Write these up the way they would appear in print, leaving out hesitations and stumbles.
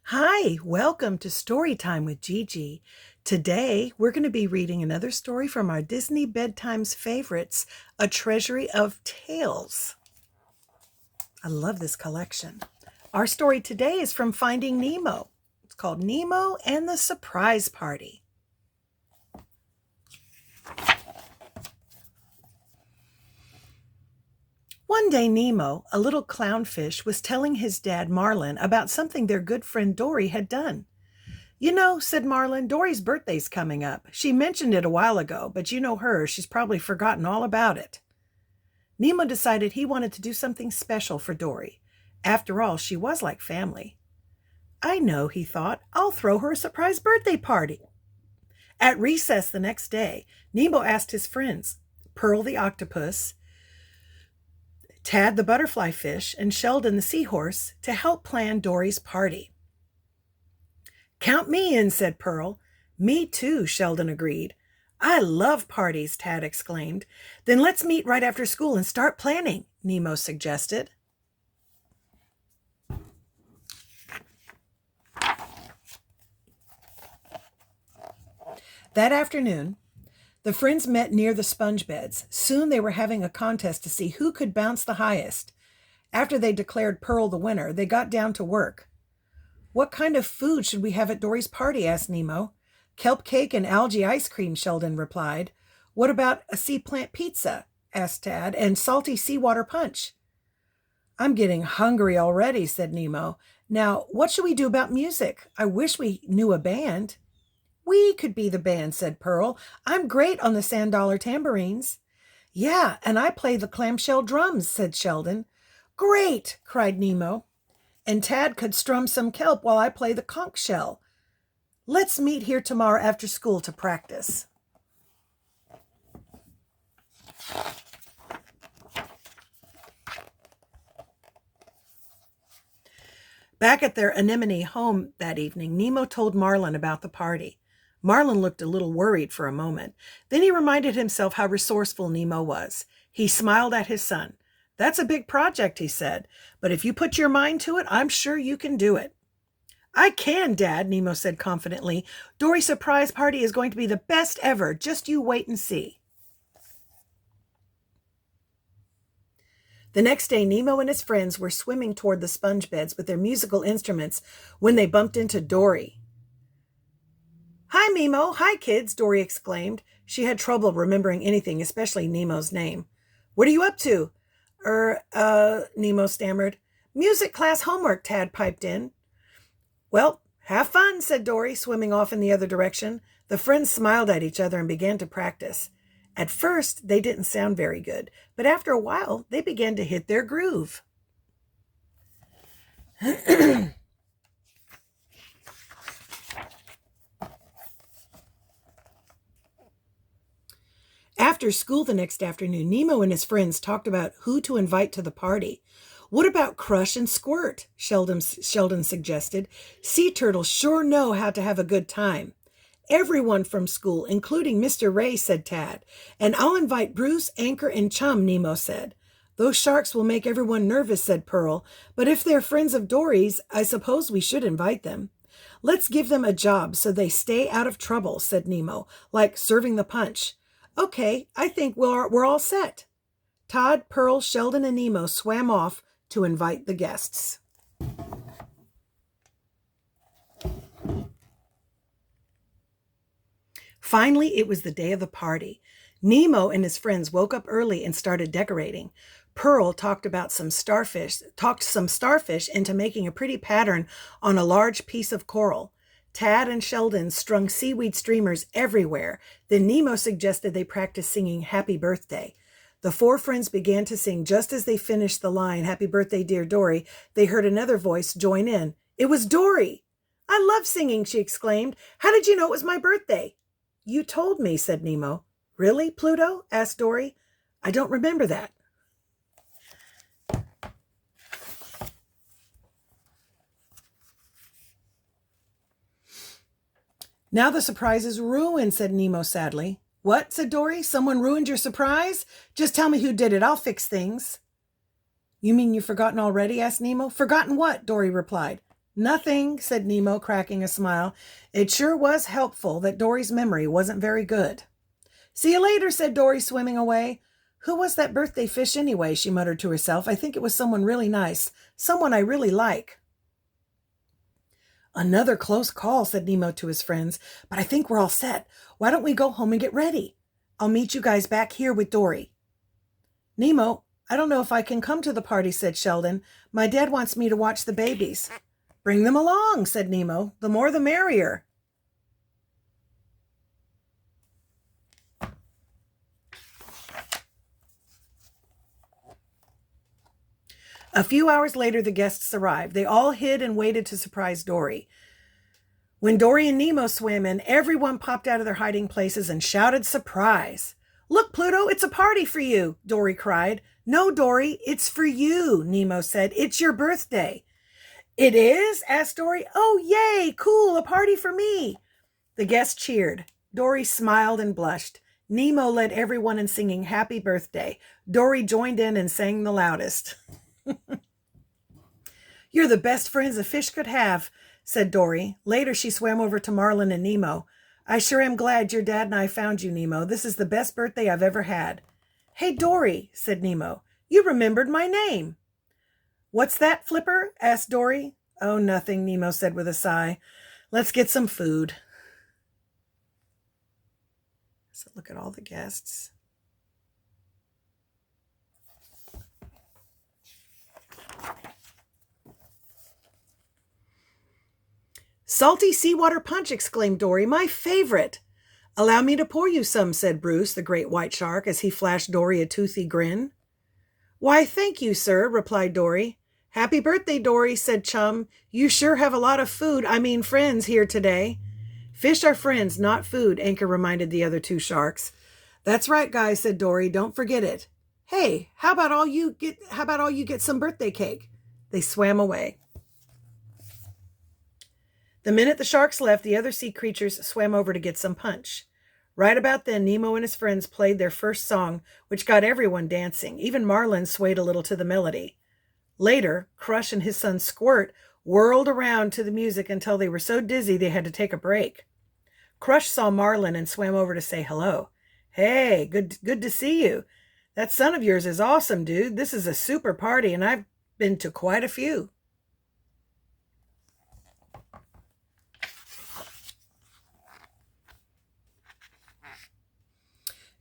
Hi, welcome to Story Time with Gigi. Today, we're going to be reading another story from our Disney Bedtimes favorites, A Treasury of Tales. I love this collection. Our story today is from Finding Nemo. It's called Nemo and the Surprise Party. One day, Nemo, a little clownfish, was telling his dad, Marlin, about something their good friend Dory had done. "You know," said Marlin, "Dory's birthday's coming up. She mentioned it a while ago, but you know her, she's probably forgotten all about it." Nemo decided he wanted to do something special for Dory. After all, she was like family. "I know," he thought, "I'll throw her a surprise birthday party." At recess the next day, Nemo asked his friends, Pearl the octopus, Tad the butterfly fish, and Sheldon the seahorse, to help plan Dory's party. "Count me in," said Pearl. "Me too," Sheldon agreed. "I love parties," Tad exclaimed. "Then let's meet right after school and start planning," Nemo suggested. That afternoon, the friends met near the sponge beds. Soon they were having a contest to see who could bounce the highest. After they declared Pearl the winner, they got down to work. "What kind of food should we have at Dory's party?" asked Nemo. "Kelp cake and algae ice cream," Sheldon replied. "What about a sea plant pizza?" asked Tad, "and salty seawater punch?" "I'm getting hungry already," said Nemo. "Now, what should we do about music? I wish we knew a band." "We could be the band," said Pearl. "I'm great on the sand dollar tambourines." "Yeah, and I play the clamshell drums," said Sheldon. "Great!" cried Nemo. "And Tad could strum some kelp while I play the conch shell. Let's meet here tomorrow after school to practice." Back at their anemone home that evening, Nemo told Marlin about the party. Marlin looked a little worried for a moment. Then he reminded himself how resourceful Nemo was. He smiled at his son. "That's a big project," he said, "but if you put your mind to it, I'm sure you can do it." "I can, Dad," Nemo said confidently. "Dory's surprise party is going to be the best ever. Just you wait and see." The next day, Nemo and his friends were swimming toward the sponge beds with their musical instruments when they bumped into Dory. "Hi, Nemo. Hi, kids," Dory exclaimed. She had trouble remembering anything, especially Nemo's name. "What are you up to?" Nemo stammered. "Music class homework," Tad piped in. "Well, have fun," said Dory, swimming off in the other direction. The friends smiled at each other and began to practice. At first, they didn't sound very good, but after a while, they began to hit their groove. After school the next afternoon, Nemo and his friends talked about who to invite to the party. "What about Crush and Squirt?" Sheldon suggested. "Sea turtles sure know how to have a good time." "Everyone from school, including Mr. Ray," said Tad. "And I'll invite Bruce, Anchor, and Chum," Nemo said. "Those sharks will make everyone nervous," said Pearl. "But if they're friends of Dory's, I suppose we should invite them." "Let's give them a job so they stay out of trouble," said Nemo, "like serving the punch." "Okay, I think we're all set." Todd, Pearl, Sheldon, and Nemo swam off to invite the guests. Finally, it was the day of the party. Nemo and his friends woke up early and started decorating. Pearl talked some starfish into making a pretty pattern on a large piece of coral. Tad and Sheldon strung seaweed streamers everywhere. Then Nemo suggested they practice singing Happy Birthday. The four friends began to sing. Just as they finished the line, "Happy Birthday, dear Dory," they heard another voice join in. It was Dory. "I love singing," she exclaimed. "How did you know it was my birthday?" "You told me," said Nemo. "Really, Pluto?" asked Dory. "I don't remember that." "Now the surprise is ruined," said Nemo sadly. "What?" said Dory. "Someone ruined your surprise? Just tell me who did it. I'll fix things." "You mean you've forgotten already?" asked Nemo. "Forgotten what?" Dory replied. Nothing, said Nemo, cracking a smile. It sure was helpful that Dory's memory wasn't very good. See you later, said Dory, swimming away. Who was that birthday fish anyway? She muttered to herself. I think it was someone really nice, someone I really like. Another close call, said Nemo to his friends, but I think we're all set. Why don't we go home and get ready? I'll meet you guys back here with Dory. Nemo, I don't know if I can come to the party, said Sheldon. My dad wants me to watch the babies. Bring them along, said Nemo. The more the merrier. A few hours later, the guests arrived. They all hid and waited to surprise Dory. When Dory and Nemo swam in, everyone popped out of their hiding places and shouted surprise. Look, Pluto, it's a party for you, Dory cried. No, Dory, it's for you, Nemo said. It's your birthday. It is? Asked Dory. Oh, yay, cool, a party for me. The guests cheered. Dory smiled and blushed. Nemo led everyone in singing happy birthday. Dory joined in and sang the loudest. You're the best friends a fish could have, said Dory. Later, she swam over to Marlin and Nemo. I sure am glad your dad and I found you, Nemo. This is the best birthday I've ever had. Hey, Dory, said Nemo. You remembered my name. What's that, Flipper? Asked Dory. Oh, nothing, Nemo said with a sigh. Let's get some food. So look at all the guests. Salty seawater punch, exclaimed Dory. My favorite. Allow me to pour you some, said Bruce, the great white shark, as he flashed Dory a toothy grin. Why, thank you, sir, replied Dory. Happy birthday, Dory, said Chum. You sure have a lot of friends here today. Fish are friends, not food, Anchor reminded the other two sharks. That's right, guys, said Dory. Don't forget it. Hey, how about all you get some birthday cake? They swam away. The minute the sharks left, the other sea creatures swam over to get some punch. Right about then, Nemo and his friends played their first song, which got everyone dancing. Even Marlin swayed a little to the melody. Later, Crush and his son Squirt whirled around to the music until they were so dizzy they had to take a break. Crush saw Marlin and swam over to say hello. Hey, good to see you. That son of yours is awesome, dude. This is a super party, and I've been to quite a few.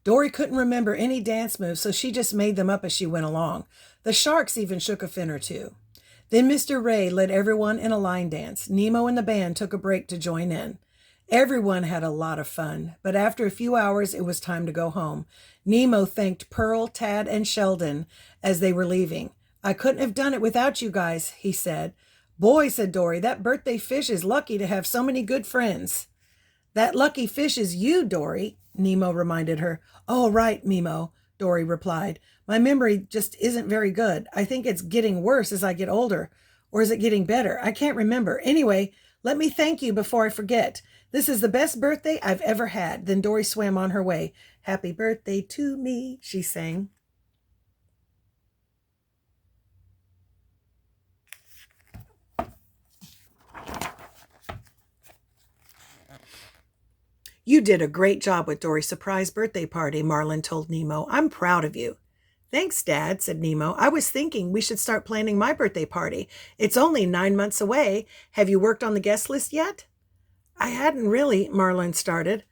Dory couldn't remember any dance moves, so she just made them up as she went along. The sharks even shook a fin or two. Then Mr. Ray led everyone in a line dance. Nemo and the band took a break to join in. Everyone had a lot of fun, but after a few hours, it was time to go home. Nemo thanked Pearl, Tad, and Sheldon as they were leaving. I couldn't have done it without you guys, he said. Boy, said Dory, that birthday fish is lucky to have so many good friends. That lucky fish is you, Dory, Nemo reminded her. Oh, right, Nemo, Dory replied. My memory just isn't very good. I think it's getting worse as I get older. Or is it getting better? I can't remember. Anyway, let me thank you before I forget. This is the best birthday I've ever had. Then Dory swam on her way. Happy birthday to me, she sang. You did a great job with Dory's surprise birthday party, Marlin told Nemo. I'm proud of you. Thanks, Dad, said Nemo. I was thinking we should start planning my birthday party. It's only 9 months away. Have you worked on the guest list yet? I hadn't really, Marlin started.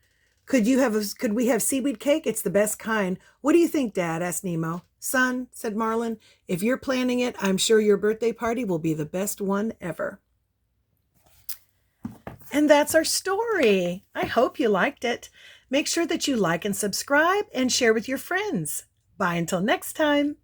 Could we have seaweed cake? It's the best kind. What do you think, Dad? Asked Nemo. Son, said Marlin, if you're planning it, I'm sure your birthday party will be the best one ever. And that's our story. I hope you liked it. Make sure that you like and subscribe and share with your friends. Bye until next time.